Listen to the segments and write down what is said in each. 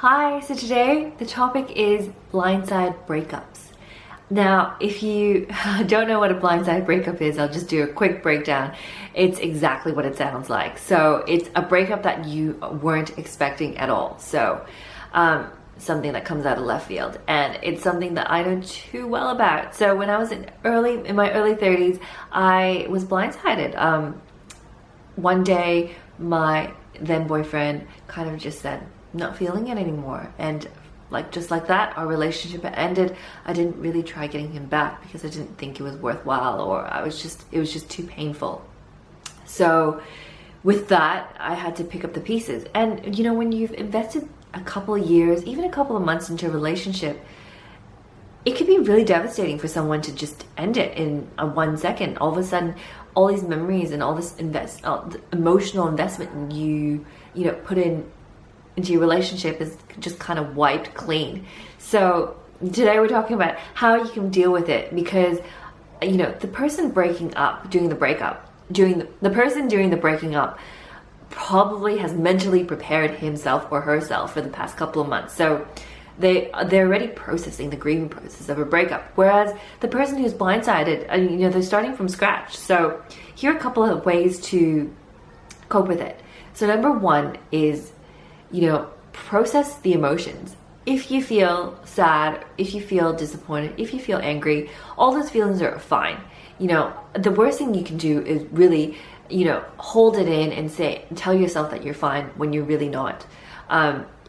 Hi, so today the topic is blindside breakups. Now, if you don't know what a blindside breakup is, I'll just do a quick breakdown. It's exactly what it sounds like. So it's a breakup that you weren't expecting at all. So something that comes out of left field, and it's something that I know too well about. So when I was in my early 30s, I was blindsided. One day, my then boyfriend kind of just said, not feeling it anymore, and just like that, our relationship ended. I didn't really try getting him back because I didn't think it was worthwhile, or it was just too painful. So with that, I had to pick up the pieces. And you know, when you've invested a couple of years, even a couple of months into a relationship, it could be really devastating for someone to just end it in a 1 second. All of a sudden, all these memories and all this emotional investment you put into your relationship is just kind of wiped clean. So today we're talking about how you can deal with it, because the person breaking up, doing the breakup, the person doing the breaking up probably has mentally prepared himself or herself for the past couple of months. So they're already processing the grieving process of a breakup, whereas the person who's blindsided, they're starting from scratch. So here are a couple of ways to cope with it. So number one is, process the emotions. If you feel sad, if you feel disappointed, if you feel angry, all those feelings are fine. The worst thing you can do is really, hold it in and tell yourself that you're fine when you're really not.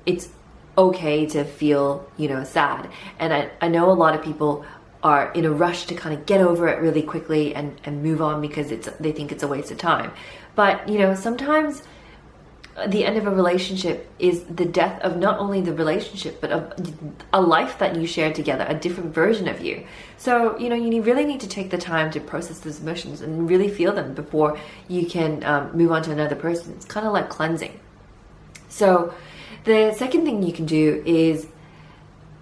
It's okay to feel, sad. And I know a lot of people are in a rush to kind of get over it really quickly and move on because they think it's a waste of time. But, sometimes the end of a relationship is the death of not only the relationship, but of a life that you shared together, a different version of you. So, you really need to take the time to process those emotions and really feel them before you can move on to another person. It's kind of like cleansing. So the second thing you can do is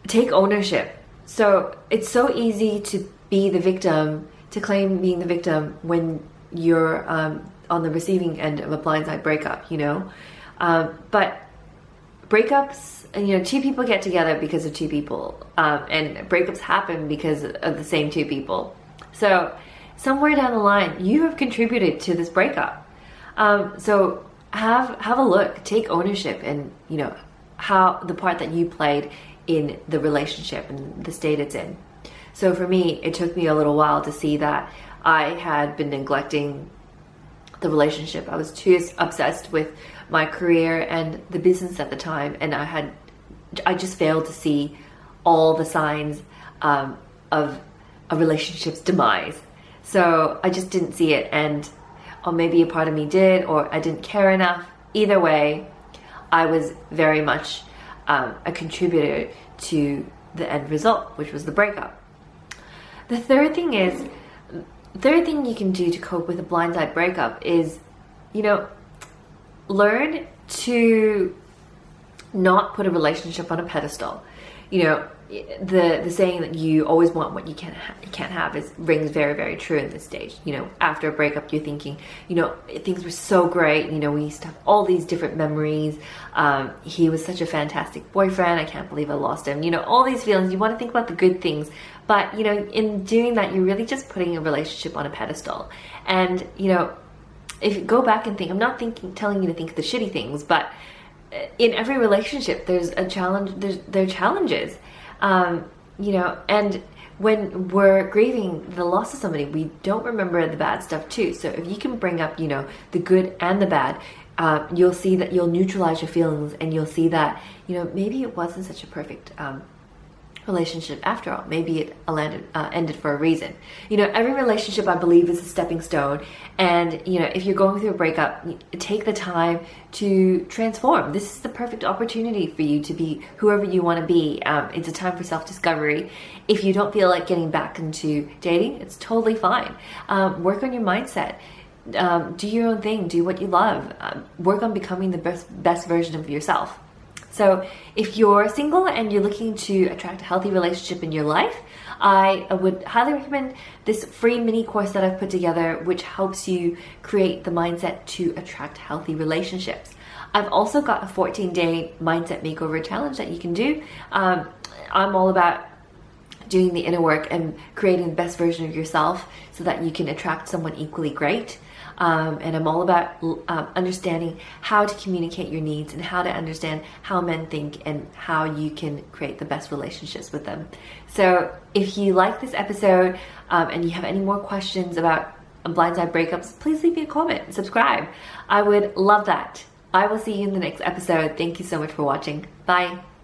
take ownership. So it's so easy to be the victim, to claim being the victim when you're on the receiving end of a blindside breakup, but breakups, two people get together because of two people, and breakups happen because of the same two people. So somewhere down the line, you have contributed to this breakup. So have a look, take ownership, and how the part that you played in the relationship and the state it's in. So for me, it took me a little while to see that I had been neglecting the relationship. I was too obsessed with my career and the business at the time, and I just failed to see all the signs of a relationship's demise. So I just didn't see it, or maybe a part of me did, or I didn't care enough. Either way, I was very much a contributor to the end result, which was the breakup. The third thing you can do to cope with a blindside breakup is, learn to not put a relationship on a pedestal. The saying that you always want what you can't have rings very, very true in this stage. After a breakup, you're thinking, things were so great. We used to have all these different memories. He was such a fantastic boyfriend. I can't believe I lost him. All these feelings. You want to think about the good things, but in doing that, you're really just putting a relationship on a pedestal. And if you go back and think, I'm not telling you to think the shitty things, but in every relationship, there's a challenge. There are challenges. And when we're grieving the loss of somebody, we don't remember the bad stuff too. So if you can bring up, the good and the bad, you'll see that you'll neutralize your feelings, and you'll see that, maybe it wasn't such a perfect relationship after all. Maybe it ended for a reason. Every relationship, I believe, is a stepping stone. And, if you're going through a breakup, take the time to transform. This is the perfect opportunity for you to be whoever you want to be. It's a time for self-discovery. If you don't feel like getting back into dating, it's totally fine. Work on your mindset. Do your own thing. Do what you love. Work on becoming the best version of yourself. So if you're single and you're looking to attract a healthy relationship in your life, I would highly recommend this free mini course that I've put together, which helps you create the mindset to attract healthy relationships. I've also got a 14-day mindset makeover challenge that you can do. I'm all about doing the inner work and creating the best version of yourself so that you can attract someone equally great. And I'm all about understanding how to communicate your needs and how to understand how men think and how you can create the best relationships with them. So if you like this episode and you have any more questions about blindside breakups, please leave me a comment and subscribe. I would love that. I will see you in the next episode. Thank you so much for watching. Bye.